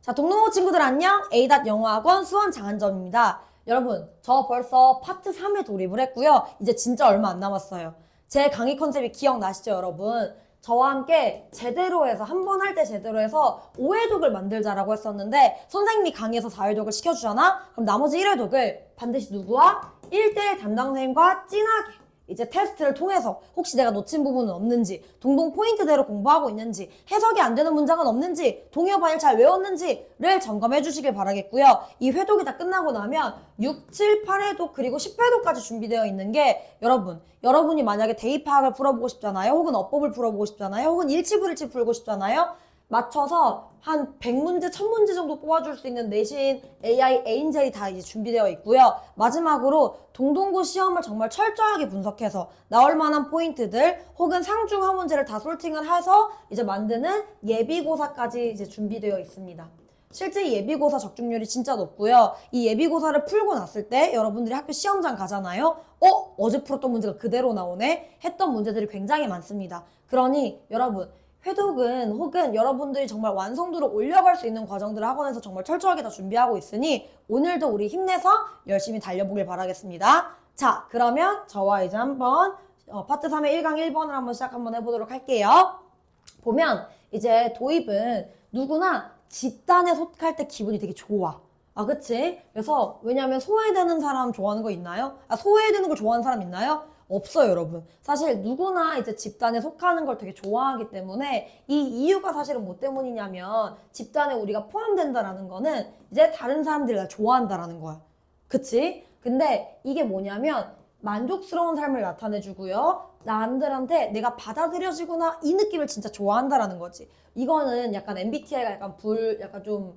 자, 동동호 친구들 안녕! A.영어학원 수원 장한점입니다. 여러분, 저 벌써 파트 3에 돌입을 했고요. 이제 진짜 얼마 안 남았어요. 제 강의 컨셉이 기억나시죠, 여러분? 저와 함께 제대로 해서, 한 번 할 때 제대로 해서 5회독을 만들자라고 했었는데 선생님이 강의에서 4회독을 시켜주잖아? 그럼 나머지 1회독을 반드시 누구와? 1대1 담당 선생님과 진하게 이제 테스트를 통해서 혹시 내가 놓친 부분은 없는지, 동동 포인트대로 공부하고 있는지, 해석이 안 되는 문장은 없는지, 동요 반일 잘 외웠는지를 점검해 주시길 바라겠고요. 이 회독이 다 끝나고 나면 6, 7, 8회독 그리고 10회독까지 준비되어 있는 게 여러분이 만약에 대입 파악을 풀어보고 싶잖아요. 혹은 어법을 풀어보고 싶잖아요. 혹은 일치불일치 풀고 싶잖아요. 맞춰서 한 100문제, 1000문제 정도 뽑아줄 수 있는 내신 AI 에인젤이 다 이제 준비되어 있고요. 마지막으로 동동고 시험을 정말 철저하게 분석해서 나올 만한 포인트들 혹은 상중 하문제를 다 솔팅을 해서 이제 만드는 예비고사까지 이제 준비되어 있습니다. 실제 예비고사 적중률이 진짜 높고요. 이 예비고사를 풀고 났을 때 여러분들이 학교 시험장 가잖아요. 어제 풀었던 문제가 그대로 나오네? 했던 문제들이 굉장히 많습니다. 그러니 여러분, 회독은 혹은 여러분들이 정말 완성도를 올려갈 수 있는 과정들을 학원에서 정말 철저하게 다 준비하고 있으니 오늘도 우리 힘내서 열심히 달려보길 바라겠습니다. 자, 그러면 저와 이제 한번 파트 3의 1강 1번을 한번 시작 한번 해보도록 할게요. 보면 이제 도입은 누구나 집단에 속할 때 기분이 되게 좋아. 아, 그치? 그래서 왜냐면 소외되는 사람 좋아하는 거 있나요? 소외되는 걸 좋아하는 사람 있나요? 없어요, 여러분. 사실 누구나 이제 집단에 속하는 걸 되게 좋아하기 때문에 이 이유가 사실은 뭐 때문이냐면 집단에 우리가 포함된다라는 거는 이제 다른 사람들이 날 좋아한다라는 거야. 그치? 근데 이게 뭐냐면 만족스러운 삶을 나타내주고요. 남들한테 내가 받아들여지구나 이 느낌을 진짜 좋아한다라는 거지. 이거는 약간 MBTI가 약간 좀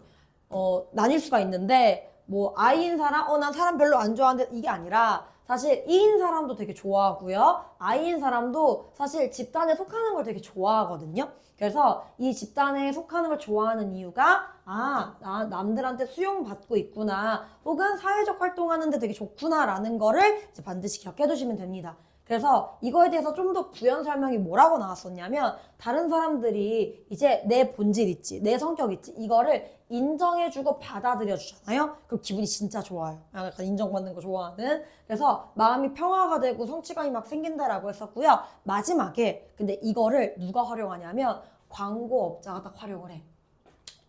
나뉠 수가 있는데 뭐 I인 사람, 난 사람 별로 안 좋아하는데 이게 아니라 사실 E인 사람도 되게 좋아하고요. I인 사람도 사실 집단에 속하는 걸 되게 좋아하거든요. 그래서 이 집단에 속하는 걸 좋아하는 이유가 나 남들한테 수용받고 있구나. 혹은 사회적 활동하는데 되게 좋구나라는 거를 이제 반드시 기억해 두시면 됩니다. 그래서 이거에 대해서 좀 더 부연 설명이 뭐라고 나왔었냐면 다른 사람들이 이제 내 본질 있지, 내 성격 있지 이거를 인정해주고 받아들여 주잖아요. 그럼 기분이 진짜 좋아요. 약간 인정받는 거 좋아하는. 그래서 마음이 평화가 되고 성취감이 막 생긴다라고 했었고요. 마지막에 근데 이거를 누가 활용하냐면 광고업자가 딱 활용을 해.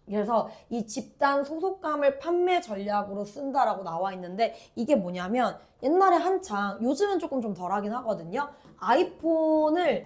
그래서 이 집단 소속감을 판매 전략으로 쓴다라고 나와 있는데 이게 뭐냐면 옛날에 한창 요즘은 조금 좀 덜하긴 하거든요. 아이폰이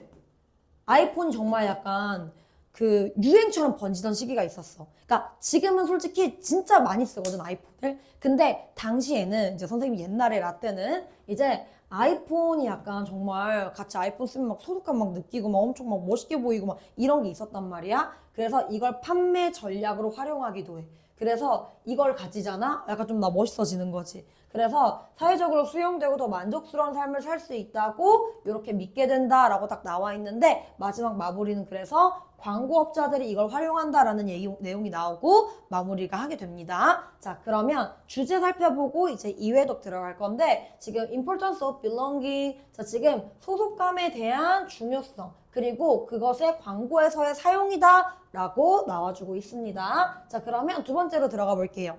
정말 약간 그 유행처럼 번지던 시기가 있었어. 그러니까 지금은 솔직히 진짜 많이 쓰거든 아이폰을. 근데 당시에는 이제 선생님이 옛날에 라떼는 이제 아이폰이 약간 정말 같이 아이폰 쓰면 막 소속감 막 느끼고 막 엄청 막 멋있게 보이고 막 이런 게 있었단 말이야. 그래서 이걸 판매 전략으로 활용하기도 해. 그래서 이걸 가지잖아? 약간 좀 나 멋있어지는 거지. 그래서 사회적으로 수용되고 더 만족스러운 삶을 살 수 있다고 이렇게 믿게 된다라고 딱 나와 있는데 마지막 마무리는 그래서 광고업자들이 이걸 활용한다라는 내용이 나오고 마무리가 하게 됩니다. 자, 그러면 주제 살펴보고 이제 2회독 들어갈 건데 지금 importance of belonging, 자, 지금 소속감에 대한 중요성 그리고 그것의 광고에서의 사용이다 라고 나와주고 있습니다. 자, 그러면 두 번째로 들어가 볼게요.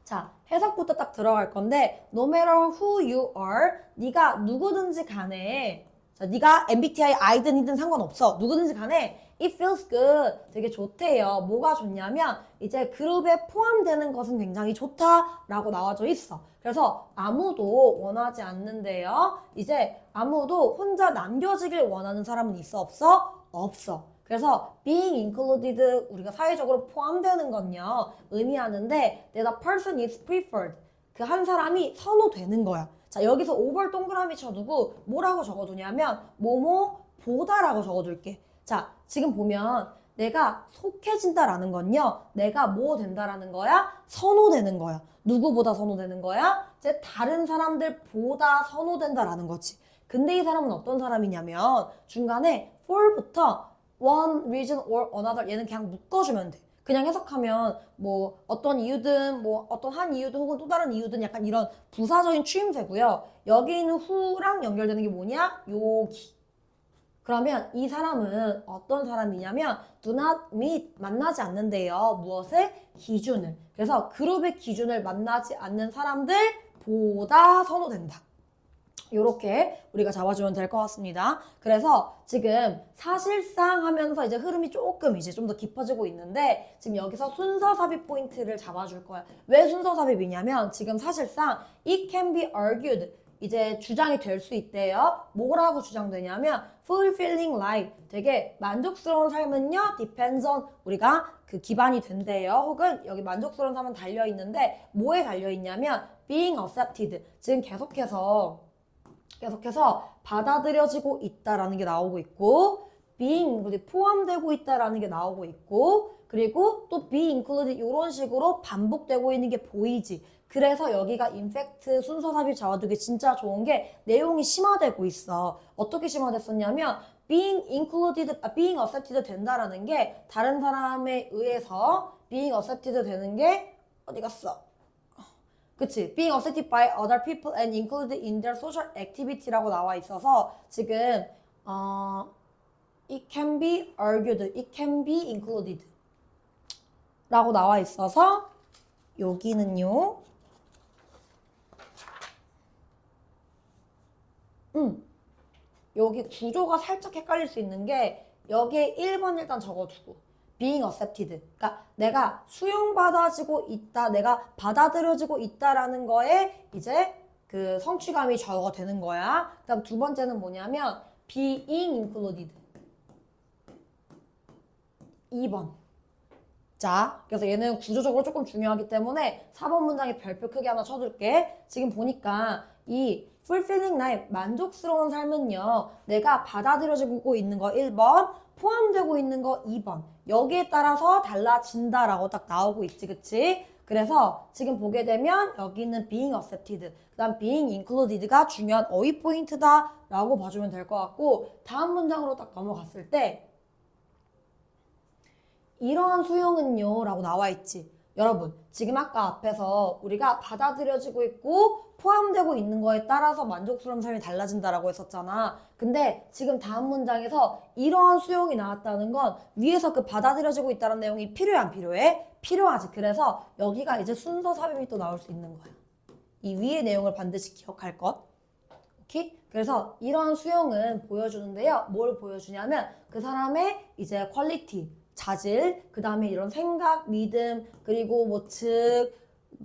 자, 해석부터 딱 들어갈 건데 no matter who you are, 네가 누구든지 간에 자, 네가 MBTI I든 E든 상관없어. 누구든지 간에 it feels good. 되게 좋대요. 뭐가 좋냐면 이제 그룹에 포함되는 것은 굉장히 좋다라고 나와져 있어. 그래서 아무도 원하지 않는데요. 이제 아무도 혼자 남겨지길 원하는 사람은 있어 없어? 없어. 그래서 being included 우리가 사회적으로 포함되는 건요 의미하는데 that a person is preferred 그 한 사람이 선호되는 거야. 자, 여기서 오벌 동그라미 쳐두고 뭐라고 적어두냐면 뭐뭐 보다라고 적어둘게. 자, 지금 보면 내가 속해진다라는 건요 내가 뭐 된다라는 거야? 선호되는 거야. 누구보다 선호되는 거야? 이제 다른 사람들보다 선호된다라는 거지. 근데 이 사람은 어떤 사람이냐면 중간에 for부터 one reason or another 얘는 그냥 묶어주면 돼. 그냥 해석하면 뭐 어떤 이유든 뭐 어떤 한 이유든 혹은 또 다른 이유든 약간 이런 부사적인 추임새고요. 여기 있는 who랑 연결되는 게 뭐냐? 여기. 그러면 이 사람은 어떤 사람이냐면 do not meet, 만나지 않는데요. 무엇을? 기준을. 그래서 그룹의 기준을 만나지 않는 사람들보다 선호된다. 요렇게 우리가 잡아주면 될 것 같습니다. 그래서 지금 사실상 하면서 이제 흐름이 조금 이제 좀 더 깊어지고 있는데 지금 여기서 순서 삽입 포인트를 잡아줄 거야. 왜 순서 삽입이냐면 지금 사실상 it can be argued 이제 주장이 될 수 있대요. 뭐라고 주장되냐면 fulfilling life 되게 만족스러운 삶은요 depends on 우리가 그 기반이 된대요. 혹은 여기 만족스러운 삶은 달려있는데 뭐에 달려있냐면 being accepted 지금 계속해서 받아들여지고 있다라는 게 나오고 있고 being 포함되고 있다라는 게 나오고 있고 그리고 또 be included 이런 식으로 반복되고 있는 게 보이지. 그래서 여기가 인팩트 순서 삽입 잡아두기 진짜 좋은 게 내용이 심화되고 있어. 어떻게 심화됐었냐면 being included, being accepted 된다라는 게 다른 사람에 의해서 being accepted 되는 게 어디 갔어? 그치? Being accepted by other people and included in their social activity라고 나와 있어서 지금 it can be argued, it can be included 라고 나와 있어서 여기는요 여기 구조가 살짝 헷갈릴 수 있는 게 여기에 1번 일단 적어두고 being accepted 그러니까 내가 수용받아지고 있다 내가 받아들여지고 있다라는 거에 이제 그 성취감이 적어되는 거야. 그 다음 두 번째는 뭐냐면 being included 2번 자, 그래서 얘는 구조적으로 조금 중요하기 때문에 4번 문장에 별표 크게 하나 쳐둘게. 지금 보니까 이 fulfilling life, 만족스러운 삶은요. 내가 받아들여지고 있는 거 1번, 포함되고 있는 거 2번. 여기에 따라서 달라진다라고 딱 나오고 있지, 그치? 그래서 지금 보게 되면 여기는 being accepted, 그 다음 being included가 중요한 어휘 포인트다라고 봐주면 될 것 같고 다음 문장으로 딱 넘어갔을 때 이러한 수용은요 라고 나와 있지. 여러분 지금 아까 앞에서 우리가 받아들여지고 있고 포함되고 있는 거에 따라서 만족스러운 삶이 달라진다라고 했었잖아. 근데 지금 다음 문장에서 이러한 수용이 나왔다는 건 위에서 그 받아들여지고 있다는 내용이 필요해 안 필요해? 필요하지. 그래서 여기가 이제 순서 삽입이 또 나올 수 있는 거야. 이 위의 내용을 반드시 기억할 것. 오케이? 그래서 이러한 수용은 보여주는데요. 뭘 보여주냐면 그 사람의 이제 퀄리티 자질, 그 다음에 이런 생각, 믿음, 그리고 뭐 즉,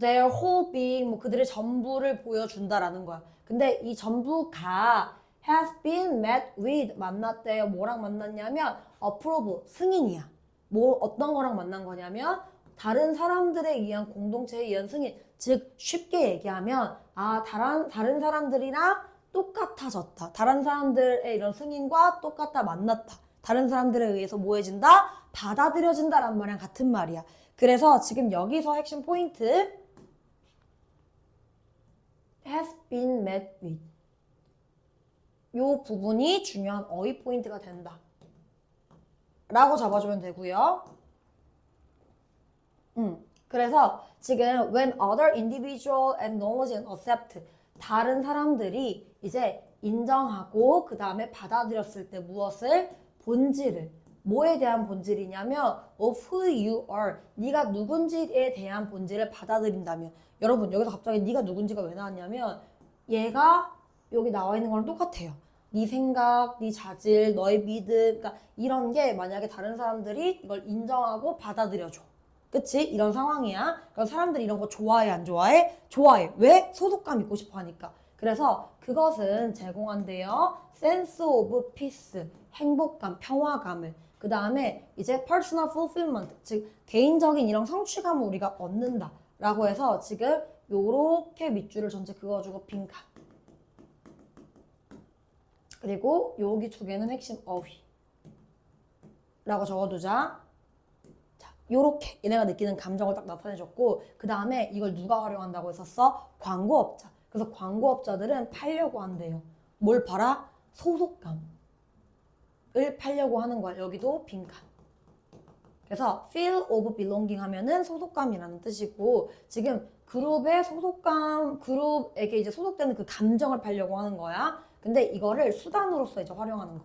their whole being, 뭐 그들의 전부를 보여준다라는 거야. 근데 이 전부가 has been met with, 만났대요. 뭐랑 만났냐면 approve, 승인이야. 뭐 어떤 거랑 만난 거냐면 다른 사람들에 의한 공동체에 의한 승인. 즉 쉽게 얘기하면 다른 사람들이랑 똑같아졌다. 다른 사람들의 이런 승인과 똑같다 만났다. 다른 사람들에 의해서 뭐해진다? 받아들여진다란 말이랑 같은 말이야. 그래서 지금 여기서 핵심 포인트 has been met with 요 부분이 중요한 어휘 포인트가 된다 라고 잡아주면 되고요. 그래서 지금 when other individual acknowledge and accept 다른 사람들이 이제 인정하고 그 다음에 받아들였을 때 무엇을? 본질을 뭐에 대한 본질이냐면 of who you are 네가 누군지에 대한 본질을 받아들인다면 여러분 여기서 갑자기 네가 누군지가 왜 나왔냐면 얘가 여기 나와 있는 거랑 똑같아요. 네 생각, 네 자질, 너의 믿음 그러니까 이런 게 만약에 다른 사람들이 이걸 인정하고 받아들여줘. 그치? 이런 상황이야. 그럼 사람들이 이런 거 좋아해 안 좋아해? 좋아해. 왜? 소속감 있고 싶어 하니까. 그래서 그것은 제공한대요. sense of peace, 행복감, 평화감을. 그 다음에 이제 personal fulfillment, 즉 개인적인 이런 성취감을 우리가 얻는다 라고 해서 지금 요렇게 밑줄을 전체 그어주고 빈칸. 그리고 여기 두 개는 핵심 어휘 라고 적어두자. 자, 요렇게 얘네가 느끼는 감정을 딱 나타내줬고 그 다음에 이걸 누가 활용한다고 했었어? 광고업자. 그래서 광고업자들은 팔려고 한대요. 뭘 팔아? 소속감을 팔려고 하는 거야. 여기도 빈칸. 그래서 feel of belonging 하면은 소속감이라는 뜻이고 지금 그룹의 소속감, 그룹에게 이제 소속되는 그 감정을 팔려고 하는 거야. 근데 이거를 수단으로서 이제 활용하는 거.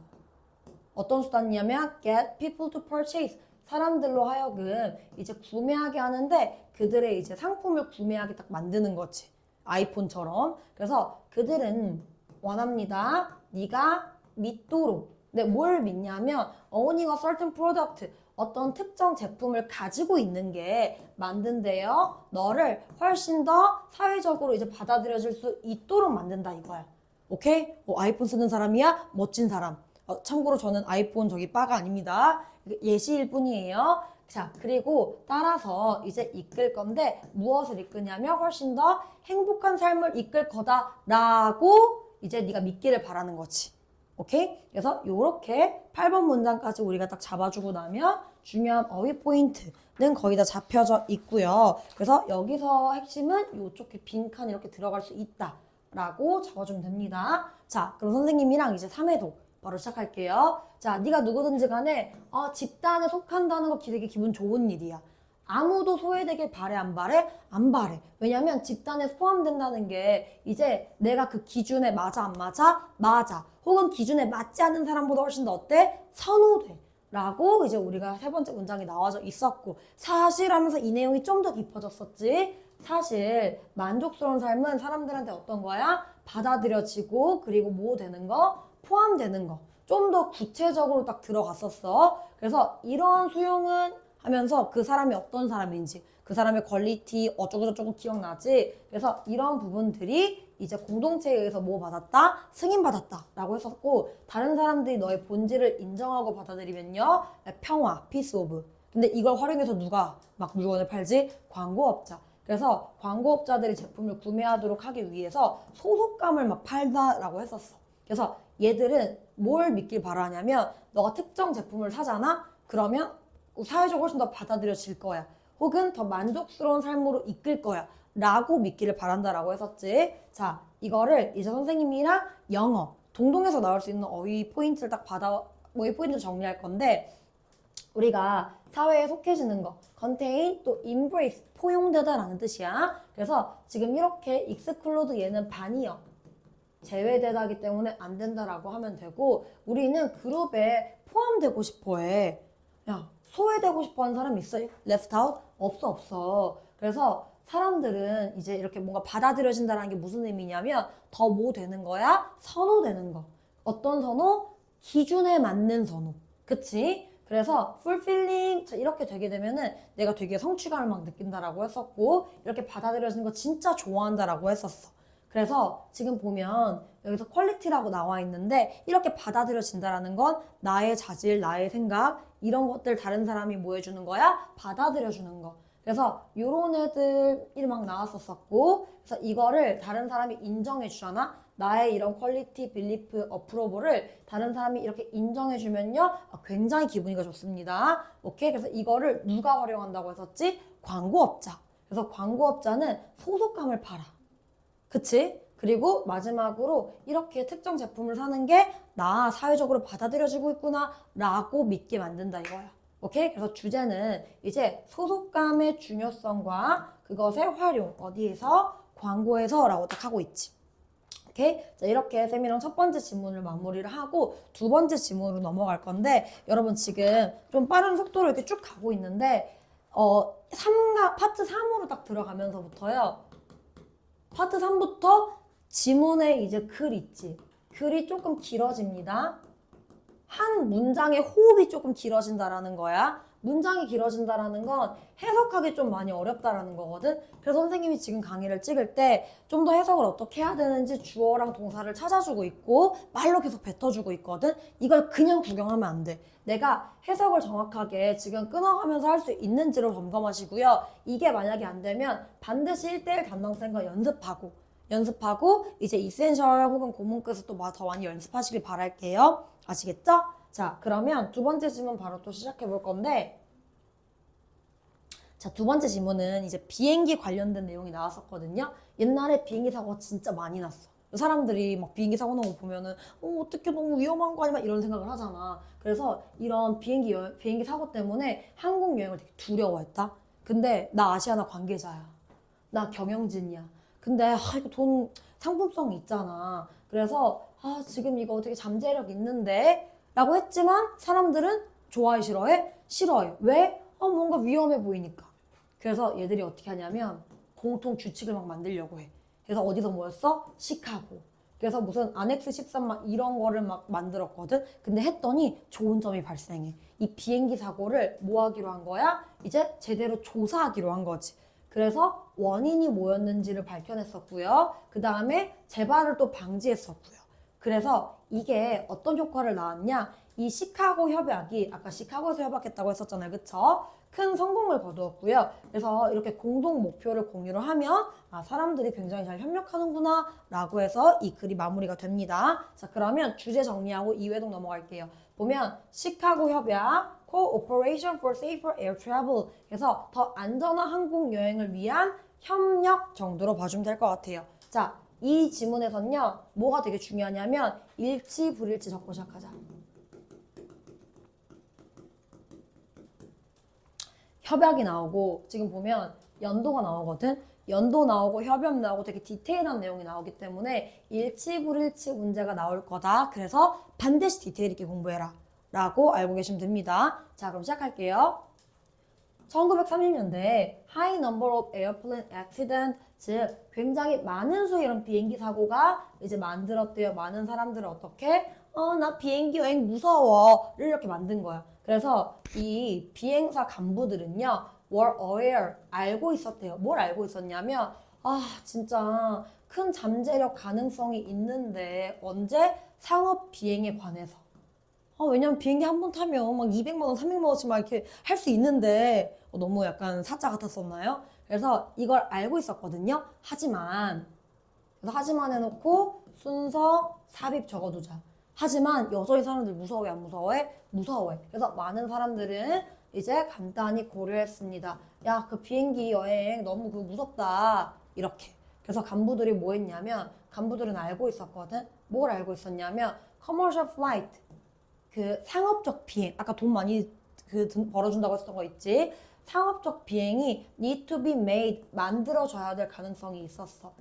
어떤 수단이냐면 get people to purchase. 사람들로 하여금 이제 구매하게 하는데 그들의 이제 상품을 구매하게 딱 만드는 거지. 아이폰처럼. 그래서 그들은 원합니다. 네가 믿도록. 근데 뭘 믿냐면 owning a certain product. 어떤 특정 제품을 가지고 있는 게 만든데요. 너를 훨씬 더 사회적으로 이제 받아들여질 수 있도록 만든다 이거야. 오케이? 아이폰 쓰는 사람이야? 멋진 사람. 참고로 저는 아이폰 저기 바가 아닙니다. 예시일 뿐이에요. 자, 그리고 따라서 이제 이끌 건데 무엇을 이끄냐면 훨씬 더 행복한 삶을 이끌 거다라고 이제 네가 믿기를 바라는 거지. 오케이? 그래서 요렇게 8번 문장까지 우리가 딱 잡아주고 나면 중요한 어휘 포인트는 거의 다 잡혀져 있고요. 그래서 여기서 핵심은 요쪽에 빈칸 이렇게 들어갈 수 있다라고 적어주면 됩니다. 자, 그럼 선생님이랑 이제 3회도 바로 시작할게요. 자, 네가 누구든지 간에 집단에 속한다는 거 되게 기분 좋은 일이야. 아무도 소외되길 바래 안 바래? 안 바래. 왜냐면 집단에 포함된다는 게 이제 내가 그 기준에 맞아 안 맞아? 맞아. 혹은 기준에 맞지 않는 사람보다 훨씬 더 어때? 선호돼. 라고 이제 우리가 세 번째 문장이 나와져 있었고 사실 하면서 이 내용이 좀 더 깊어졌었지. 사실 만족스러운 삶은 사람들한테 어떤 거야? 받아들여지고 그리고 뭐 되는 거? 포함되는 거. 좀 더 구체적으로 딱 들어갔었어. 그래서 이런 수용은 하면서 그 사람이 어떤 사람인지 그 사람의 퀄리티 어쩌고저쩌고 기억나지? 그래서 이런 부분들이 이제 공동체에 의해서 뭐 받았다? 승인받았다 라고 했었고 다른 사람들이 너의 본질을 인정하고 받아들이면요 평화, 피스 오브. 근데 이걸 활용해서 누가 막 물건을 팔지? 광고업자. 그래서 광고업자들이 제품을 구매하도록 하기 위해서 소속감을 막 팔다라고 했었어. 그래서 얘들은 뭘 믿길 바라냐면 너가 특정 제품을 사잖아? 그러면 사회적으로 훨씬 더 받아들여질 거야. 혹은 더 만족스러운 삶으로 이끌 거야. 라고 믿기를 바란다라고 했었지. 자, 이거를 이제 선생님이랑 영어, 동동에서 나올 수 있는 어휘 포인트를 딱 어휘 포인트를 정리할 건데 우리가 사회에 속해지는 거, contain 또 embrace, 포용되다라는 뜻이야. 그래서 지금 이렇게 exclude 얘는 반이요. 제외되다기 때문에 안 된다라고 하면 되고 우리는 그룹에 포함되고 싶어 해. 야, 소외되고 싶어 하는 사람 있어? left out? 없어. 그래서 사람들은 이제 이렇게 뭔가 받아들여진다는 게 무슨 의미냐면 더 뭐 되는 거야? 선호되는 거. 어떤 선호? 기준에 맞는 선호. 그치? 그래서 fulfilling 이렇게 되게 되면은 내가 되게 성취감을 막 느낀다라고 했었고 이렇게 받아들여지는 거 진짜 좋아한다라고 했었어. 그래서 지금 보면 여기서 퀄리티라고 나와 있는데 이렇게 받아들여진다라는 건 나의 자질, 나의 생각 이런 것들 다른 사람이 뭐 해주는 거야? 받아들여주는 거. 그래서 요런 애들이 막 나왔었고 그래서 이거를 다른 사람이 인정해 주잖아. 나의 이런 퀄리티, 빌리프, 어프로브를 다른 사람이 이렇게 인정해 주면요 굉장히 기분이가 좋습니다. 오케이? 그래서 이거를 누가 활용한다고 했었지? 광고업자. 그래서 광고업자는 소속감을 팔아. 그치? 그리고 마지막으로 이렇게 특정 제품을 사는 게 나 사회적으로 받아들여지고 있구나 라고 믿게 만든다 이거야. 오케이? 그래서 주제는 이제 소속감의 중요성과 그것의 활용 어디에서? 광고에서 라고 딱 하고 있지. 오케이? 자, 이렇게 쌤이랑 첫 번째 지문을 마무리를 하고 두 번째 지문으로 넘어갈 건데 여러분 지금 좀 빠른 속도로 이렇게 쭉 가고 있는데 파트 3으로 딱 들어가면서부터요. 파트 3부터 지문에 이제 글 있지. 글이 조금 길어집니다. 한 문장의 호흡이 조금 길어진다라는 거야. 문장이 길어진다라는 건 해석하기 좀 많이 어렵다라는 거거든. 그래서 선생님이 지금 강의를 찍을 때 좀 더 해석을 어떻게 해야 되는지 주어랑 동사를 찾아주고 있고 말로 계속 뱉어주고 있거든. 이걸 그냥 구경하면 안 돼. 내가 해석을 정확하게 지금 끊어가면서 할 수 있는지를 점검하시고요. 이게 만약에 안 되면 반드시 1대1 담당쌤과 연습하고 이제 이센셜 혹은 고문께서 또 더 많이 연습하시길 바랄게요. 아시겠죠? 자, 그러면 두 번째 질문 바로 또 시작해 볼 건데 자, 두 번째 질문은 이제 비행기 관련된 내용이 나왔었거든요. 옛날에 비행기 사고가 진짜 많이 났어. 사람들이 막 비행기 사고 나고 보면은 어떻게 너무 위험한 거 아니야? 이런 생각을 하잖아. 그래서 이런 비행기 사고 때문에 한국 여행을 되게 두려워했다. 근데 나 아시아나 관계자야. 나 경영진이야. 근데 이거 돈 상품성이 있잖아. 그래서 지금 이거 되게 잠재력 있는데 라고 했지만 사람들은 좋아해, 싫어해? 싫어해. 왜? 뭔가 위험해 보이니까. 그래서 얘들이 어떻게 하냐면 공통 규칙을 막 만들려고 해. 그래서 어디서 모였어? 시카고. 그래서 무슨 아넥스 13 막 이런 거를 막 만들었거든. 근데 했더니 좋은 점이 발생해. 이 비행기 사고를 뭐 하기로 한 거야? 이제 제대로 조사하기로 한 거지. 그래서 원인이 뭐였는지를 밝혀냈었고요. 그 다음에 재발을 또 방지했었고요. 그래서 이게 어떤 효과를 낳았냐? 이 시카고 협약이 아까 시카고에서 협약했다고 했었잖아요. 그쵸? 큰 성공을 거두었고요. 그래서 이렇게 공동 목표를 공유를 하면 사람들이 굉장히 잘 협력하는구나 라고 해서 이 글이 마무리가 됩니다. 자, 그러면 주제 정리하고 2회독 넘어갈게요. 보면 시카고 협약 Cooperation for Safer Air Travel 그래서 더 안전한 항공 여행을 위한 협력 정도로 봐주면 될 것 같아요. 자, 이 지문에서는요 뭐가 되게 중요하냐면 일치 불일치 적고 시작하자. 협약이 나오고 지금 보면 연도가 나오거든. 연도 나오고 협약 나오고 되게 디테일한 내용이 나오기 때문에 일치 불일치 문제가 나올 거다. 그래서 반드시 디테일 있게 공부해라 라고 알고 계시면 됩니다. 자, 그럼 시작할게요. 1930년대에 high number of airplane accident, 즉 굉장히 많은 수의 이런 비행기 사고가 이제 만들었대요. 많은 사람들을 어떻게? 나 비행기 여행 무서워를 이렇게 만든 거야. 그래서 이 비행사 간부들은요, were aware, 알고 있었대요. 뭘 알고 있었냐면, 진짜 큰 잠재력 가능성이 있는데 언제? 상업 비행에 관해서. 왜냐면 비행기 한 번 타면 막 200만 원, 300만 원씩 막 이렇게 할 수 있는데 너무 약간 사짜 같았었나요? 그래서 이걸 알고 있었거든요. 하지만 해놓고 순서 삽입 적어두자. 하지만 여전히 사람들 무서워해 안 무서워해? 무서워해. 그래서 많은 사람들은 이제 간단히 고려했습니다. 야, 그 비행기 여행 너무 무섭다. 이렇게. 그래서 간부들이 뭐 했냐면 간부들은 알고 있었거든. 뭘 알고 있었냐면 commercial flight 그 상업적 비행, 아까 돈 많이 벌어준다고 했었던 거 있지? 상업적 비행이 need to be made, 만들어져야 될 가능성이 있었어.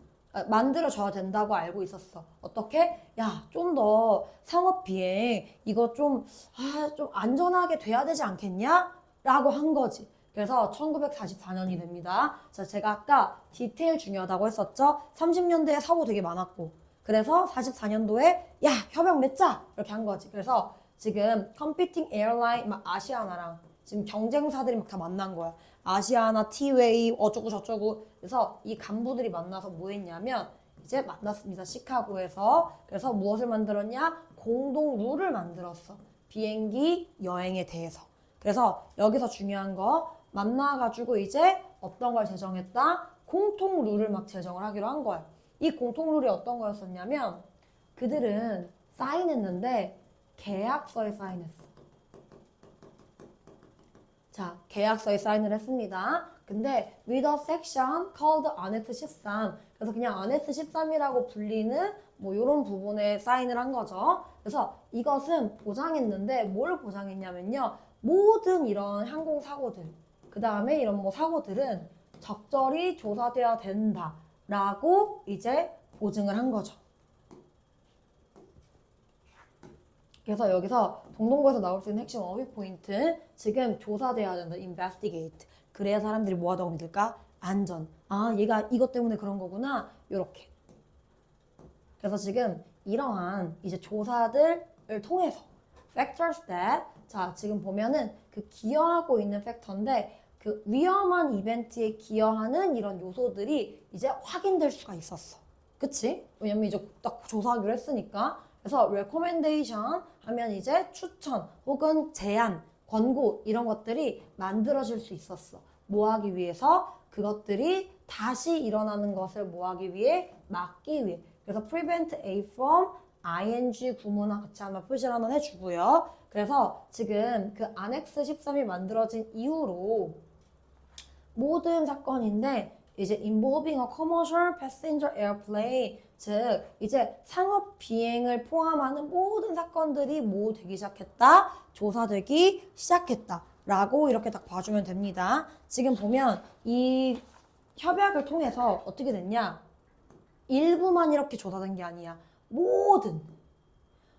만들어져야 된다고 알고 있었어. 어떻게? 야, 좀 더 상업 비행, 이거 좀 안전하게 돼야 되지 않겠냐? 라고 한 거지. 그래서 1944년이 됩니다. 자, 제가 아까 디테일 중요하다고 했었죠? 30년대에 사고 되게 많았고. 그래서 44년도에 야, 협약 맺자! 이렇게 한 거지. 그래서 지금 컴피팅 에어라인 막 아시아나랑 지금 경쟁사들이 막 다 만난 거야. 아시아나, 티웨이 어쩌고 저쩌고. 그래서 이 간부들이 만나서 뭐 했냐면 이제 만났습니다. 시카고에서. 그래서 무엇을 만들었냐? 공동 룰을 만들었어. 비행기 여행에 대해서. 그래서 여기서 중요한 거 만나가지고 이제 어떤 걸 제정했다? 공통 룰을 막 제정을 하기로 한 거야. 이 공통 룰이 어떤 거였었냐면 그들은 사인했는데 계약서에 사인했어. 자, 계약서에 사인을 했습니다. 근데 with a section called Annex 13. 그래서 그냥 Annex 13이라고 불리는 뭐 이런 부분에 사인을 한 거죠. 그래서 이것은 보장했는데 뭘 보장했냐면요. 모든 이런 항공사고들, 그 다음에 이런 뭐 사고들은 적절히 조사돼야 된다라고 이제 보증을 한 거죠. 그래서 여기서 동동고에서 나올 수 있는 핵심 어휘 포인트 지금 조사돼야 된다. investigate. 그래야 사람들이 뭐 하다고 믿을까? 안전. 얘가 이것 때문에 그런 거구나. 요렇게. 그래서 지금 이러한 이제 조사들을 통해서 factors that 자, 지금 보면은 그 기여하고 있는 팩터인데 그 위험한 이벤트에 기여하는 이런 요소들이 이제 확인될 수가 있었어. 그치? 왜냐면 이제 딱 조사하기로 했으니까. 그래서 recommendation 하면 이제 추천 혹은 제안, 권고 이런 것들이 만들어질 수 있었어. 뭐 하기 위해서? 그것들이 다시 일어나는 것을 뭐 하기 위해? 막기 위해. 그래서 prevent A from ing 구문과 같이 한번 표시를 한번 해주고요. 그래서 지금 그 안엑스 13이 만들어진 이후로 모든 사건인데 이제 involving a commercial passenger airplane 즉 이제 상업 비행을 포함하는 모든 사건들이 뭐 되기 시작했다? 조사되기 시작했다 라고 이렇게 딱 봐주면 됩니다. 지금 보면 이 협약을 통해서 어떻게 됐냐? 일부만 이렇게 조사된 게 아니야. 모든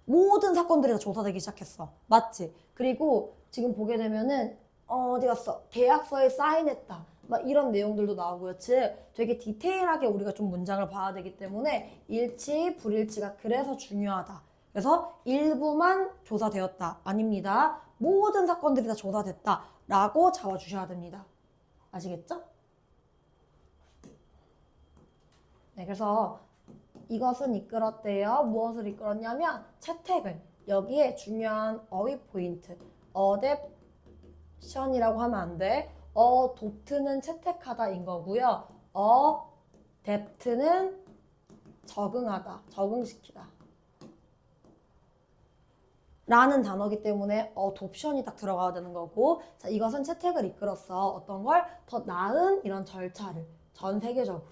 모든 사건들이 다 조사되기 시작했어. 맞지? 그리고 지금 보게 되면은 어디 갔어? 계약서에 사인했다. 막 이런 내용들도 나오고요. 즉 되게 디테일하게 우리가 좀 문장을 봐야 되기 때문에 일치, 불일치가 그래서 중요하다. 그래서 일부만 조사되었다. 아닙니다. 모든 사건들이 다 조사됐다. 라고 잡아주셔야 됩니다. 아시겠죠? 네, 그래서 이것은 이끌었대요. 무엇을 이끌었냐면 채택을. 여기에 중요한 어휘 포인트. 어댑션이라고 하면 안 돼. 어독트는 채택하다인 거고요. 어댑트는 적응하다, 적응시키다. 라는 단어이기 때문에 어독션이 딱 들어가야 되는 거고, 자, 이것은 채택을 이끌었어. 어떤 걸? 더 나은 이런 절차를 전 세계적으로.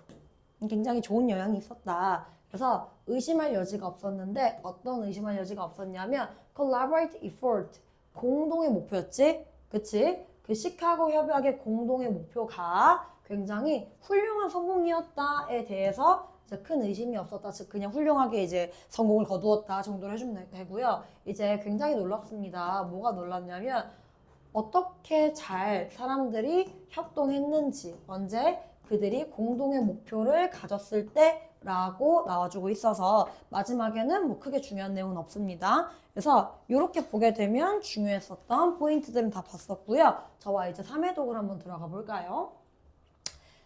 굉장히 좋은 영향이 있었다. 그래서 의심할 여지가 없었는데 어떤 의심할 여지가 없었냐면 collaborate effort, 공동의 목표였지? 그치? 그 시카고 협약의 공동의 목표가 굉장히 훌륭한 성공이었다에 대해서 이제 큰 의심이 없었다. 즉 그냥 훌륭하게 이제 성공을 거두었다 정도로 해주면 되고요. 이제 굉장히 놀랍습니다. 뭐가 놀랍냐면 어떻게 잘 사람들이 협동했는지, 언제 그들이 공동의 목표를 가졌을 때 라고 나와주고 있어서 마지막에는 뭐 크게 중요한 내용은 없습니다. 그래서 이렇게 보게 되면 중요했었던 포인트들은 다 봤었고요. 저와 이제 3회 독을 한번 들어가 볼까요?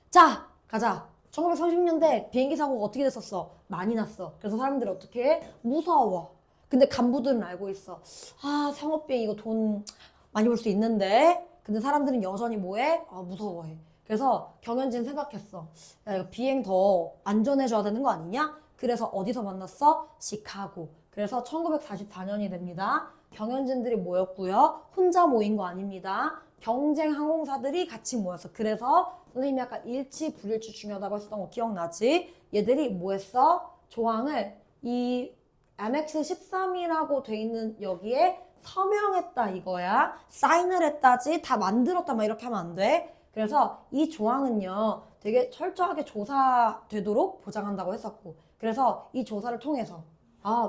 자, 가자. 1930년대 비행기 사고가 어떻게 됐었어? 많이 났어. 그래서 사람들이 어떻게 해? 무서워. 근데 간부들은 알고 있어. 아, 상업비행 이거 돈 많이 벌 수 있는데. 근데 사람들은 여전히 뭐해? 무서워해. 그래서 경연진 생각했어. 야, 이거 비행 더 안전해져야 되는 거 아니냐? 그래서 어디서 만났어? 시카고. 그래서 1944년이 됩니다. 경연진들이 모였고요. 혼자 모인 거 아닙니다. 경쟁 항공사들이 같이 모였어. 그래서 선생님이 아까 일치, 불일치 중요하다고 했었던 거 기억나지? 얘들이 뭐 했어? 조항을 이 MX 13이라고 돼 있는 여기에 서명했다 이거야. 사인을 했다지 다 만들었다 막 이렇게 하면 안 돼. 그래서 이 조항은요 되게 철저하게 조사되도록 보장한다고 했었고, 그래서 이 조사를 통해서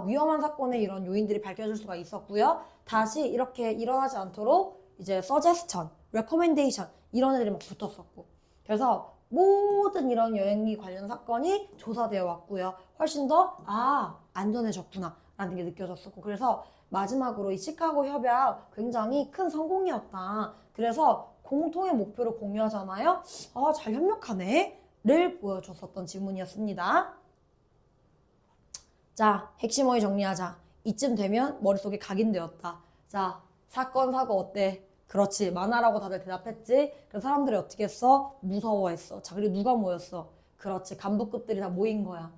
위험한 사건의 이런 요인들이 밝혀질 수가 있었고요. 다시 이렇게 일어나지 않도록 이제 suggestion, recommendation 이런 애들이 막 붙었었고, 그래서 모든 이런 여행기 관련 사건이 조사되어 왔고요. 훨씬 더 안전해졌구나 라는 게 느껴졌었고, 그래서 마지막으로 이 시카고 협약 굉장히 큰 성공이었다. 그래서 공통의 목표를 공유하잖아요. 잘 협력하네 를 보여줬었던 질문이었습니다. 자, 핵심 어휘 정리하자. 이쯤 되면 머릿속에 각인되었다. 자, 사건 사고 어때? 그렇지, 만화라고 다들 대답했지. 그래서 사람들이 어떻게 했어? 무서워했어. 자, 그리고 누가 모였어? 그렇지, 간부급들이 다 모인 거야.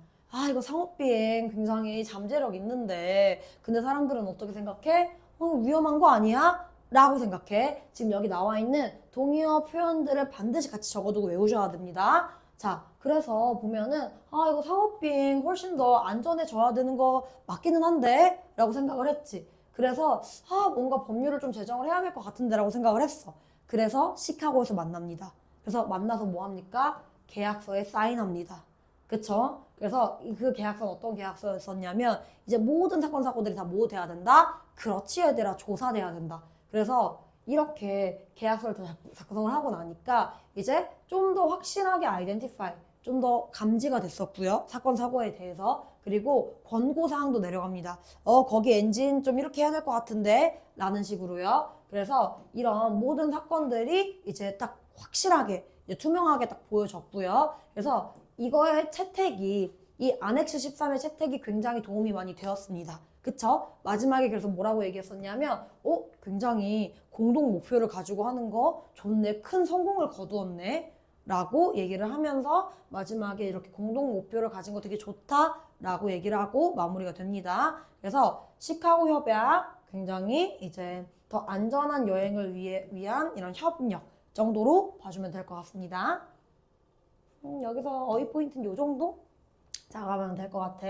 이거 상업비행 굉장히 잠재력 있는데 근데 사람들은 어떻게 생각해? 위험한 거 아니야? 라고 생각해. 지금 여기 나와 있는 동의어 표현들을 반드시 같이 적어두고 외우셔야 됩니다. 자, 그래서 보면은 이거 상업비행 훨씬 더 안전해져야 되는 거 맞기는 한데 라고 생각을 했지. 그래서 뭔가 법률을 좀 제정을 해야 될 것 같은데 라고 생각을 했어. 그래서 시카고에서 만납니다. 그래서 만나서 뭐 합니까? 계약서에 사인합니다. 그쵸? 그래서 그 계약서는 어떤 계약서였었냐면 이제 모든 사건 사고들이 다 뭐 돼야 된다? 그렇지 얘들아, 조사돼야 된다. 그래서 이렇게 계약서를 더 작성을 하고 나니까 이제 좀 더 확실하게 아이덴티파이, 좀 더 감지가 됐었고요. 사건 사고에 대해서. 그리고 권고사항도 내려갑니다. 거기 엔진 좀 이렇게 해야 될 것 같은데 라는 식으로요. 그래서 이런 모든 사건들이 이제 딱 확실하게 이제 투명하게 딱 보여졌고요. 그래서 이거의 채택이, 이 안엑스 13의 채택이 굉장히 도움이 많이 되었습니다. 그쵸? 마지막에 그래서 뭐라고 얘기했었냐면 굉장히 공동 목표를 가지고 하는 거 좋네, 큰 성공을 거두었네 라고 얘기를 하면서 마지막에 이렇게 공동 목표를 가진 거 되게 좋다 라고 얘기를 하고 마무리가 됩니다. 그래서 시카고 협약 굉장히 이제 더 안전한 여행을 위한 이런 협력 정도로 봐주면 될 것 같습니다. 여기서 어휘 포인트는 요 정도 잡아가면 될 것 같아.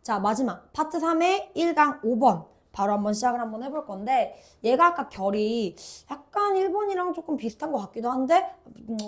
자, 마지막 파트 3의 1강 5번 바로 한번 시작을 한번 해볼 건데, 얘가 아까 결이 약간 1번이랑 조금 비슷한 것 같기도 한데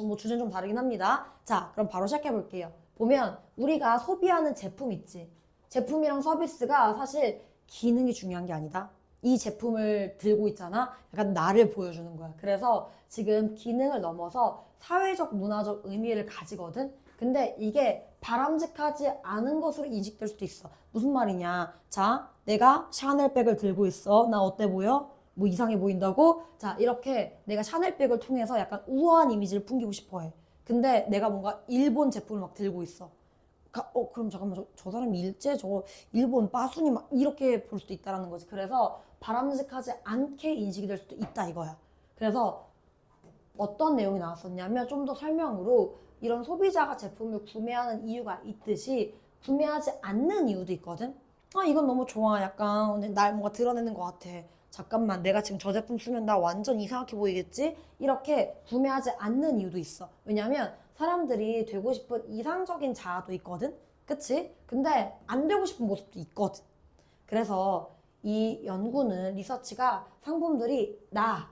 뭐 주제는 좀 다르긴 합니다. 자, 그럼 바로 시작해 볼게요. 보면 우리가 소비하는 제품 있지. 제품이랑 서비스가 사실 기능이 중요한 게 아니다. 이 제품을 들고 있잖아. 약간 나를 보여주는 거야. 그래서 지금 기능을 넘어서 사회적, 문화적 의미를 가지거든. 근데 이게 바람직하지 않은 것으로 인식될 수도 있어. 무슨 말이냐? 자, 내가 샤넬백을 들고 있어. 나 어때 보여? 뭐 이상해 보인다고? 자, 이렇게 내가 샤넬백을 통해서 약간 우아한 이미지를 풍기고 싶어 해. 근데 내가 뭔가 일본 제품을 막 들고 있어. 그럼 잠깐만, 저 사람이 일제 일본 빠순이 막 이렇게 볼 수도 있다라는 거지. 그래서 바람직하지 않게 인식이 될 수도 있다 이거야. 그래서 어떤 내용이 나왔었냐면 좀 더 설명으로 이런 소비자가 제품을 구매하는 이유가 있듯이 구매하지 않는 이유도 있거든. 이건 너무 좋아. 약간 날 뭔가 드러내는 것 같아. 잠깐만, 내가 지금 저 제품 쓰면 나 완전 이상하게 보이겠지? 이렇게 구매하지 않는 이유도 있어. 왜냐면 사람들이 되고 싶은 이상적인 자아도 있거든? 그치? 근데 안 되고 싶은 모습도 있거든. 그래서 이 연구는 리서치가 상품들이 나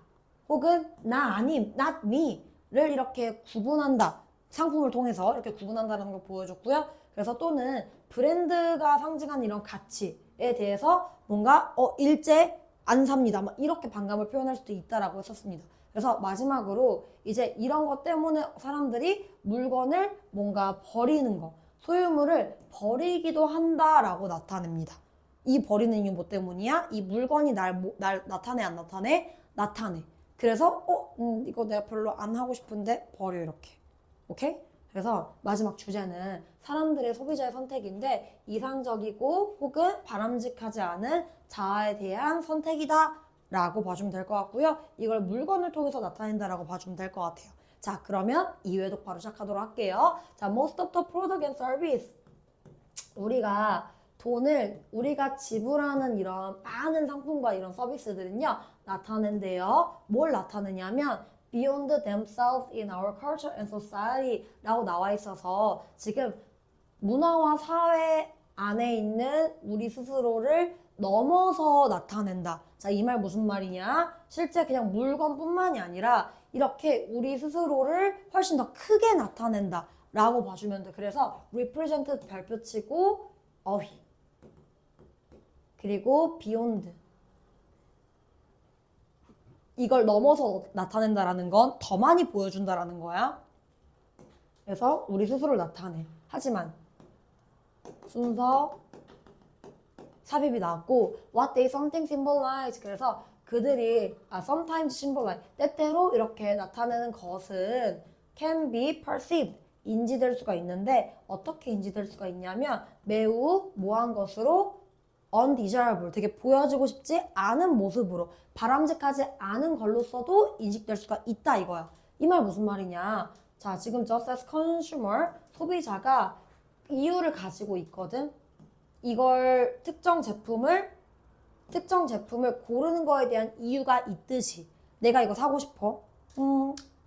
혹은 나 아님, not me를 이렇게 구분한다. 상품을 통해서 이렇게 구분한다는 걸 보여줬고요. 그래서 또는 브랜드가 상징하는 이런 가치에 대해서 뭔가 일제 안 삽니다. 막 이렇게 반감을 표현할 수도 있다라고 했었습니다. 그래서 마지막으로 이제 이런 것 때문에 사람들이 물건을 뭔가 버리는 거, 소유물을 버리기도 한다라고 나타냅니다. 이 버리는 이유 뭐 때문이야? 이 물건이 날 나타내 안 나타내? 나타내. 그래서 이거 내가 별로 안 하고 싶은데 버려 이렇게. 오케이? 그래서 마지막 주제는 사람들의 소비자의 선택인데 이상적이고 혹은 바람직하지 않은 자아에 대한 선택이다 라고 봐주면 될 것 같고요. 이걸 물건을 통해서 나타낸다 라고 봐주면 될 것 같아요. 자, 그러면 2회독 바로 시작하도록 할게요. 자, most of the product and service. 우리가 지불하는 이런 많은 상품과 이런 서비스들은요 나타낸대요. 뭘 나타내냐면 beyond themselves in our culture and society 라고 나와 있어서 지금 문화와 사회 안에 있는 우리 스스로를 넘어서 나타낸다. 자, 이 말 무슨 말이냐? 실제 그냥 물건뿐만이 아니라 이렇게 우리 스스로를 훨씬 더 크게 나타낸다 라고 봐주면 돼. 그래서 represent 별표치고 어휘 그리고 beyond 이걸 넘어서 나타낸다라는 건 더 많이 보여준다라는 거야. 그래서 우리 스스로를 나타내. 하지만 순서 삽입이 나왔고 what they something symbolize 그래서 그들이 sometimes symbolize 때때로 이렇게 나타내는 것은 can be perceived 인지될 수가 있는데 어떻게 인지될 수가 있냐면 매우 뭐한 것으로 undesirable 되게 보여지고 싶지 않은 모습으로 바람직하지 않은 걸로써도 인식될 수가 있다 이거야. 이 말 무슨 말이냐? 자, 지금 just as consumer 소비자가 이유를 가지고 있거든. 이걸 특정 제품을 고르는 거에 대한 이유가 있듯이 내가 이거 사고 싶어.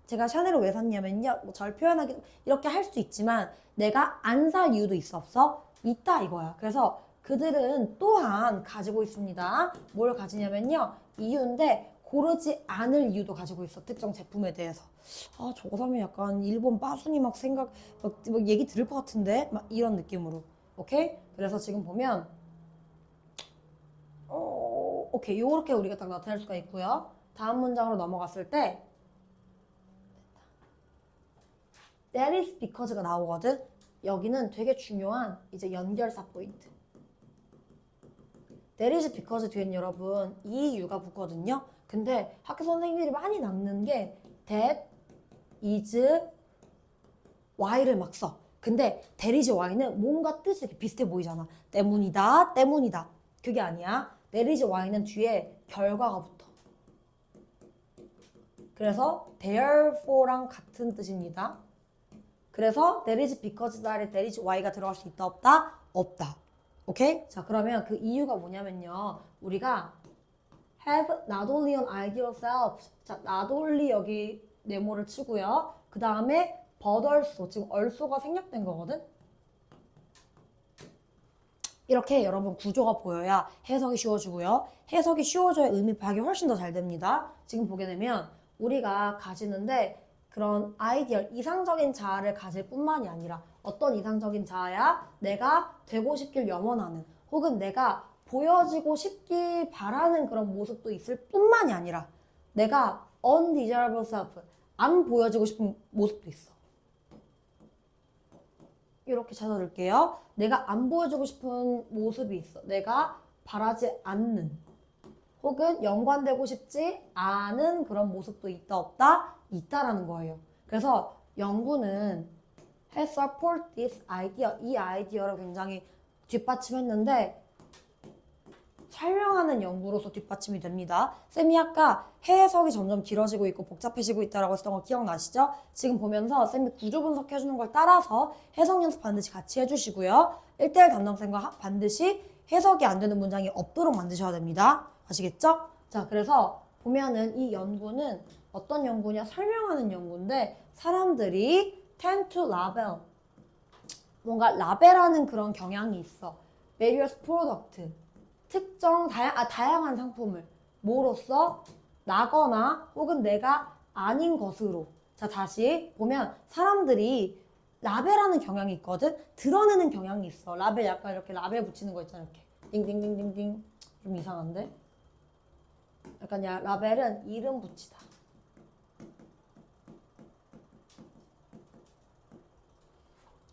제가 샤넬을 왜 샀냐면요. 뭐 잘 표현하기 이렇게 할 수 있지만 내가 안 살 이유도 있어 없어? 있다 이거야. 그래서 그들은 또한 가지고 있습니다. 뭘 가지냐면요. 이유인데 고르지 않을 이유도 가지고 있어. 특정 제품에 대해서. 저거 사면 약간 일본 빠순이 막 얘기 들을 것 같은데? 막 이런 느낌으로. 오케이? 그래서 지금 보면 오케이. 요렇게 우리가 딱 나타낼 수가 있고요. 다음 문장으로 넘어갔을 때 That is because가 나오거든. 여기는 되게 중요한 이제 연결사 포인트. That is because 뒤엔 여러분 이 이유가 붙거든요. 근데 학교 선생님들이 많이 낚는 게 that is why를 막 써. 근데 that is why는 뭔가 뜻이 이렇게 비슷해 보이잖아. 때문이다. 그게 아니야. that is why는 뒤에 결과가 붙어. 그래서 therefore랑 같은 뜻입니다. 그래서 that is because that is why가 들어갈 수 있다 없다? 없다. 오케이? 자, 그러면 그 이유가 뭐냐면요. 우리가 have not only an ideal self. 자, not only 여기 네모를 치고요. 그 다음에 but also. 지금 also가 생략된 거거든? 이렇게 여러분 구조가 보여야 해석이 쉬워지고요. 해석이 쉬워져야 의미 파악이 훨씬 더 잘 됩니다. 지금 보게 되면 우리가 가지는데 그런 아이디얼, 이상적인 자아를 가질 뿐만이 아니라 어떤 이상적인 자아야? 내가 되고 싶길 염원하는 혹은 내가 보여지고 싶길 바라는 그런 모습도 있을 뿐만이 아니라 내가 undesirable self, 안 보여지고 싶은 모습도 있어. 이렇게 찾아줄게요. 내가 안 보여주고 싶은 모습이 있어. 내가 바라지 않는 혹은 연관되고 싶지 않은 그런 모습도 있다 없다? 있다라는 거예요. 그래서 연구는 has support this idea, 이 아이디어를 굉장히 뒷받침했는데 설명하는 연구로서 뒷받침이 됩니다. 쌤이 아까 해석이 점점 길어지고 있고 복잡해지고 있다라고 했던 거 기억나시죠? 지금 보면서 쌤이 구조 분석해주는 걸 따라서 해석 연습 반드시 같이 해주시고요. 1대1 담당쌤과 반드시 해석이 안 되는 문장이 없도록 만드셔야 됩니다. 아시겠죠? 자, 그래서 보면은 이 연구는 어떤 연구냐? 설명하는 연구인데 사람들이 tend to label, 뭔가 라벨하는 그런 경향이 있어. various product, 특정 다양한 상품을 뭐로써 나거나 혹은 내가 아닌 것으로. 자, 다시 보면 사람들이 라벨하는 경향이 있거든. 드러내는 경향이 있어. 라벨 약간 이렇게 라벨 붙이는 거 있잖아. 이렇게 띵띵띵띵띵. 좀 이상한데? 약간 라벨은 이름 붙이다.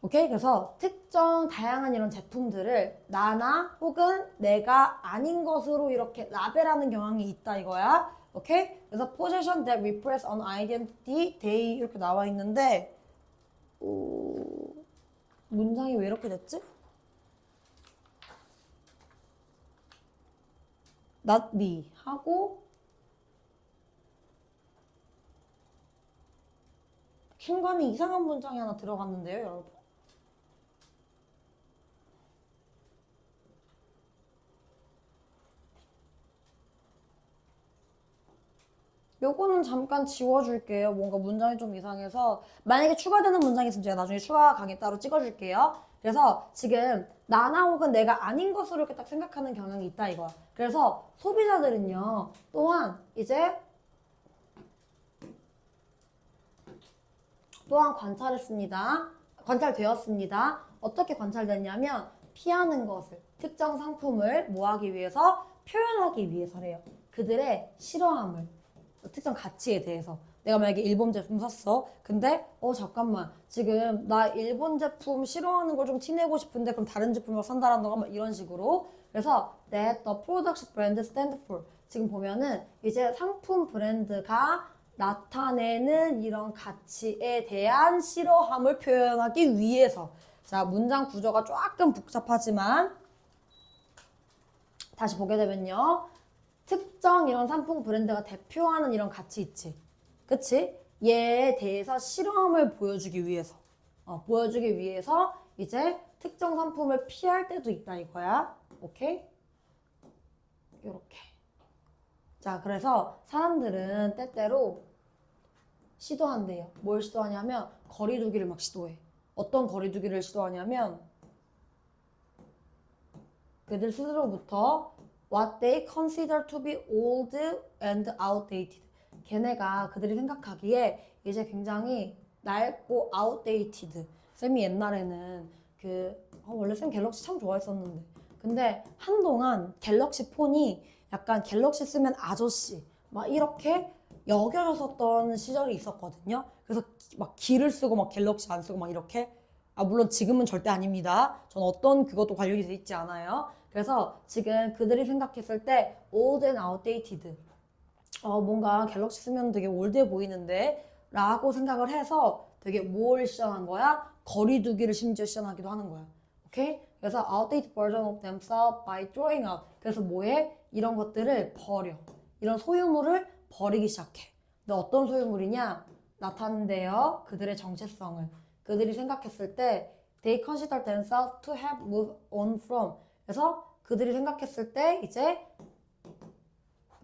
오케이? 그래서 특정 다양한 이런 제품들을 나나 혹은 내가 아닌 것으로 이렇게 라벨하는 경향이 있다 이거야. 오케이? 그래서 position that repress an identity, they 이렇게 나와 있는데 문장이 왜 이렇게 됐지? not be 하고 중간에 이상한 문장이 하나 들어갔는데요, 여러분. 요거는 잠깐 지워줄게요. 뭔가 문장이 좀 이상해서 만약에 추가되는 문장이 있으면 제가 나중에 추가 강의 따로 찍어줄게요. 그래서 지금 나나 혹은 내가 아닌 것으로 이렇게 딱 생각하는 경향이 있다 이거야. 그래서 소비자들은요 또한 관찰되었습니다. 어떻게 관찰됐냐면 피하는 것을, 특정 상품을 뭐 하기 위해서? 표현하기 위해서래요. 그들의 싫어함을, 특정 가치에 대해서. 내가 만약에 일본 제품 샀어. 근데 잠깐만 지금 나 일본 제품 싫어하는 걸 좀 티내고 싶은데 그럼 다른 제품을 산다라는 거가 막 이런 식으로. 그래서 that the product brand stand for, 지금 보면은 이제 상품 브랜드가 나타내는 이런 가치에 대한 싫어함을 표현하기 위해서. 자, 문장 구조가 조금 복잡하지만 다시 보게 되면요, 특정 이런 상품 브랜드가 대표하는 이런 가치 있지. 그치? 얘에 대해서 싫어함을 보여주기 위해서. 보여주기 위해서 이제 특정 상품을 피할 때도 있다 이거야. 오케이? 요렇게. 자, 그래서 사람들은 때때로 시도한대요. 뭘 시도하냐면 거리두기를 막 시도해. 어떤 거리두기를 시도하냐면 그들 스스로부터 what they consider to be old and outdated. 걔네가 그들이 생각하기에 이제 굉장히 낡고 outdated. 쌤이 옛날에는 원래 쌤 갤럭시 참 좋아했었는데 근데 한동안 갤럭시 폰이 약간 갤럭시 쓰면 아저씨 막 이렇게 여겨졌었던 시절이 있었거든요. 그래서 막 기를 쓰고 막 갤럭시 안 쓰고 막 이렇게. 물론 지금은 절대 아닙니다. 전 어떤 그것도 관련이 돼 있지 않아요. 그래서 지금 그들이 생각했을 때 old and outdated, 뭔가 갤럭시 쓰면 되게 올드해 보이는데 라고 생각을 해서 되게 뭘 시전한 거야? 거리두기를 심지어 시전하기도 하는 거야. 오케이? 그래서 outdated version of themselves by throwing out. 그래서 뭐해? 이런 것들을 버려. 이런 소유물을 버리기 시작해. 근데 어떤 소유물이냐? 나타낸대요. 그들의 정체성을. 그들이 생각했을 때 they consider themselves to have moved on from. 그래서 그들이 생각했을 때 이제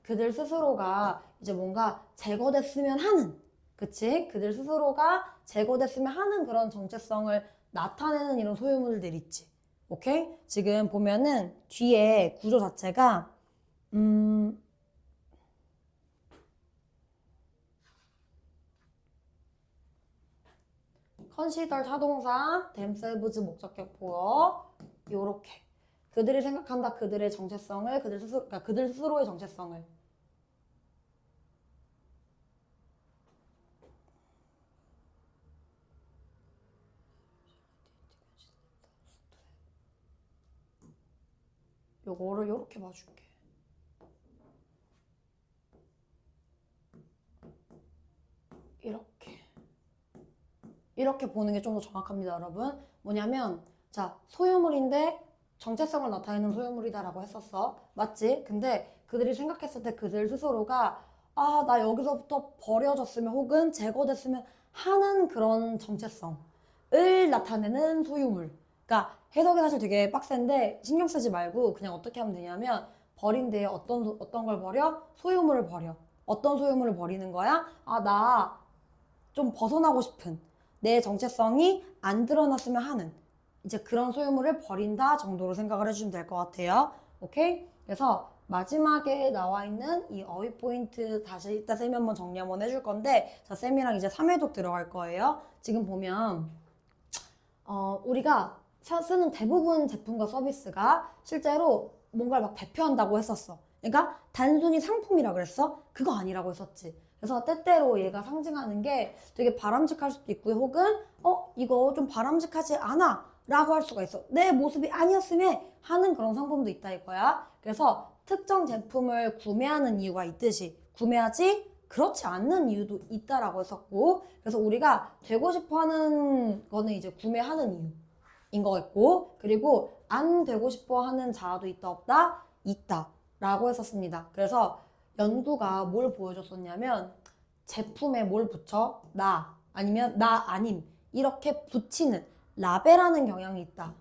그들 스스로가 이제 뭔가 제거됐으면 하는, 그치? 그들 스스로가 제거됐으면 하는 그런 정체성을 나타내는 이런 소유물들 있지. 오케이? 지금 보면은 뒤에 구조 자체가 컨시더 타동사, themselves 목적격 보어 요렇게 그들이 생각한다 그들의 정체성을 그러니까 그들 스스로의 정체성을 요거를 요렇게 봐줄게. 이렇게 보는 게 좀 더 정확합니다, 여러분. 뭐냐면 자, 소유물인데 정체성을 나타내는 소유물이다라고 했었어. 맞지? 근데 그들이 생각했을 때 그들 스스로가 아, 나 여기서부터 버려졌으면 혹은 제거됐으면 하는 그런 정체성을 나타내는 소유물. 그러니까 해석이 사실 되게 빡센데 신경 쓰지 말고 그냥 어떻게 하면 되냐면 버린 뒤에 어떤 걸 버려? 소유물을 버려. 어떤 소유물을 버리는 거야? 아, 나 좀 벗어나고 싶은 내 정체성이 안 드러났으면 하는 이제 그런 소유물을 버린다 정도로 생각을 해주시면 될 것 같아요. 오케이? 그래서 마지막에 나와 있는 이 어휘 포인트 다시 이따 쌤이 한번 정리 한번 해줄 건데 자, 쌤이랑 이제 3회독 들어갈 거예요. 지금 보면 우리가 쓰는 대부분 제품과 서비스가 실제로 뭔가를 막 대표한다고 했었어. 그러니까 단순히 상품이라 그랬어? 그거 아니라고 했었지. 그래서 때때로 얘가 상징하는 게 되게 바람직할 수도 있고요. 혹은 이거 좀 바람직하지 않아 라고 할 수가 있어. 내 모습이 아니었으면 하는 그런 상품도 있다 이거야. 그래서 특정 제품을 구매하는 이유가 있듯이 구매하지 그렇지 않는 이유도 있다라고 했었고 그래서 우리가 되고 싶어 하는 거는 이제 구매하는 이유인 거겠고 그리고 안 되고 싶어 하는 자아도 있다 없다? 있다 라고 했었습니다. 그래서 연구가 뭘 보여줬었냐면 제품에 뭘 붙여? 나 아니면 나 아님 이렇게 붙이는 라벨하는 경향이 있다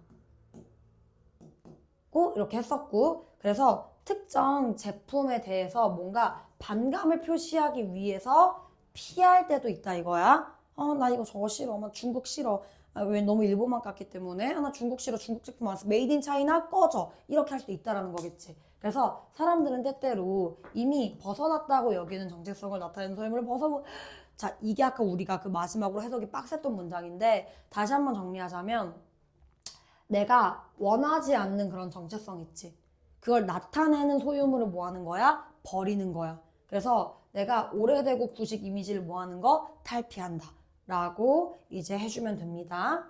고 이렇게 했었고 그래서 특정 제품에 대해서 뭔가 반감을 표시하기 위해서 피할 때도 있다 이거야. 나 이거 저거 싫어. 나 중국 싫어. 왜 너무 일본만 깠기 때문에 나 중국 싫어. 중국 제품 안 써. 메이드 인 차이나 꺼져. 이렇게 할 수도 있다라는 거겠지. 그래서 사람들은 때때로 이미 벗어났다고 여기는 정체성을 나타내는 소유물을 자, 이게 아까 우리가 그 마지막으로 해석이 빡셌던 문장인데 다시 한번 정리하자면 내가 원하지 않는 그런 정체성 있지. 그걸 나타내는 소유물을 뭐 하는 거야? 버리는 거야. 그래서 내가 오래되고 구식 이미지를 뭐 하는 거? 탈피한다. 라고 이제 해주면 됩니다.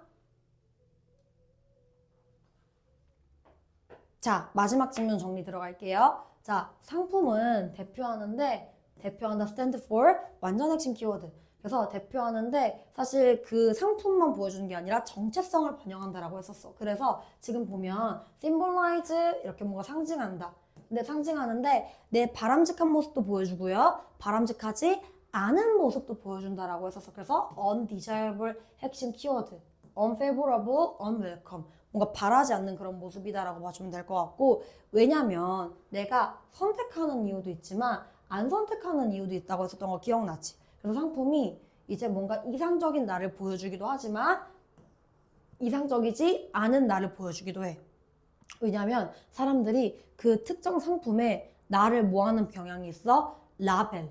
자, 마지막 질문 정리 들어갈게요. 자, 상품은 대표한다 stand for 완전 핵심 키워드. 그래서 대표하는데 사실 그 상품만 보여주는 게 아니라 정체성을 반영한다라고 했었어. 그래서 지금 보면 symbolize 이렇게 뭔가 상징한다. 근데 상징하는데 내 바람직한 모습도 보여주고요. 바람직하지 않은 모습도 보여준다라고 했었어. 그래서 undesirable 핵심 키워드. unfavorable, unwelcome. 뭔가 바라지 않는 그런 모습이다라고 봐주면 될 것 같고 왜냐면 내가 선택하는 이유도 있지만 안 선택하는 이유도 있다고 했었던 거 기억나지? 그래서 상품이 이제 뭔가 이상적인 나를 보여주기도 하지만 이상적이지 않은 나를 보여주기도 해. 왜냐면 사람들이 그 특정 상품에 나를 뭐하는 경향이 있어? 라벨.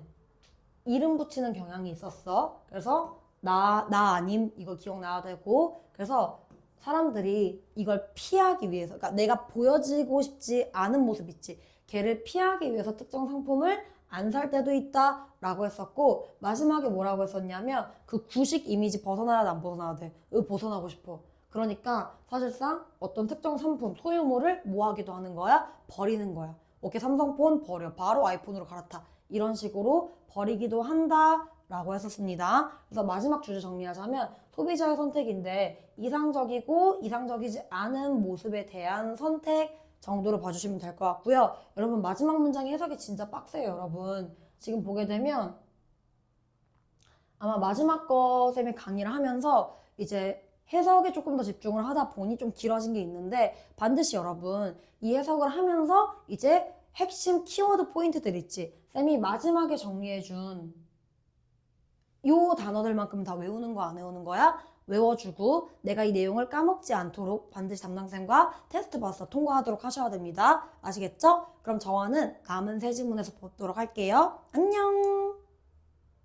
이름 붙이는 경향이 있었어. 그래서 나 아님 이거 기억나야 되고 그래서 사람들이 이걸 피하기 위해서 그러니까 내가 보여지고 싶지 않은 모습 있지. 걔를 피하기 위해서 특정 상품을 안 살 때도 있다 라고 했었고 마지막에 뭐라고 했었냐면 그 구식 이미지 벗어나야 돼 안 벗어나야 돼? 벗어나고 싶어. 그러니까 사실상 어떤 특정 상품, 소유물을 뭐 하기도 하는 거야? 버리는 거야. 오케이, 삼성폰 버려. 바로 아이폰으로 갈아타. 이런 식으로 버리기도 한다 라고 했었습니다. 그래서 마지막 주제 정리하자면 소비자의 선택인데 이상적이고 이상적이지 않은 모습에 대한 선택 정도로 봐주시면 될 것 같고요. 여러분 마지막 문장의 해석이 진짜 빡세요. 여러분 지금 보게 되면 아마 마지막 거 쌤이 강의를 하면서 이제 해석에 조금 더 집중을 하다 보니 좀 길어진 게 있는데 반드시 여러분 이 해석을 하면서 이제 핵심 키워드 포인트들 있지. 쌤이 마지막에 정리해준 요 단어들만큼 다 외우는 거 안 외우는 거야? 외워주고 내가 이 내용을 까먹지 않도록 반드시 담당쌤과 테스트 봐서 통과하도록 하셔야 됩니다. 아시겠죠? 그럼 저와는 남은 세 지문에서 보도록 할게요. 안녕!